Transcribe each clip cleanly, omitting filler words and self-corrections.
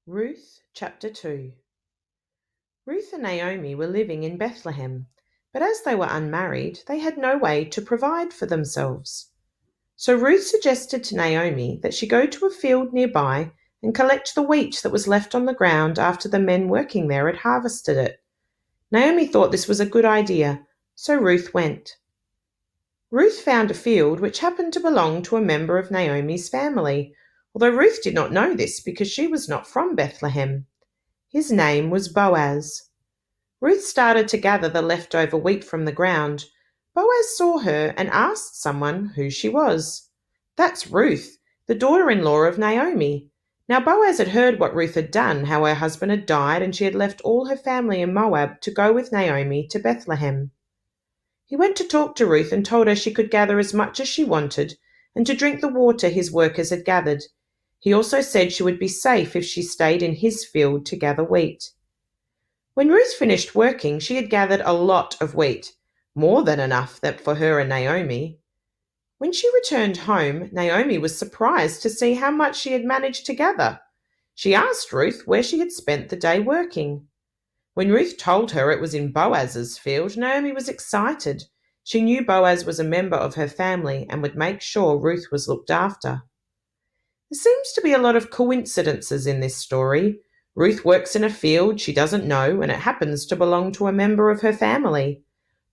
Ruth chapter 2. Ruth and Naomi were living in Bethlehem, but as they were unmarried, they had no way to provide for themselves. So Ruth suggested to Naomi that she go to a field nearby and collect the wheat that was left on the ground after the men working there had harvested it. Naomi thought this was a good idea, so Ruth went. Ruth found a field which happened to belong to a member of Naomi's family, although Ruth did not know this because she was not from Bethlehem. His name was Boaz. Ruth started to gather the leftover wheat from the ground. Boaz saw her and asked someone who she was. "That's Ruth, the daughter-in-law of Naomi." Now Boaz had heard what Ruth had done, how her husband had died and she had left all her family in Moab to go with Naomi to Bethlehem. He went to talk to Ruth and told her she could gather as much as she wanted and to drink the water his workers had gathered. He also said she would be safe if she stayed in his field to gather wheat. When Ruth finished working, she had gathered a lot of wheat, more than enough for her and Naomi. When she returned home, Naomi was surprised to see how much she had managed to gather. She asked Ruth where she had spent the day working. When Ruth told her it was in Boaz's field, Naomi was excited. She knew Boaz was a member of her family and would make sure Ruth was looked after. There seems to be a lot of coincidences in this story. Ruth works in a field she doesn't know, and it happens to belong to a member of her family.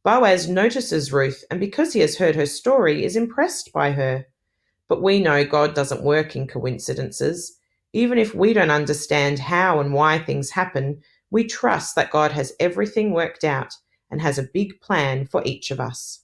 Boaz notices Ruth, and because he has heard her story, is impressed by her. But we know God doesn't work in coincidences. Even if we don't understand how and why things happen, we trust that God has everything worked out and has a big plan for each of us.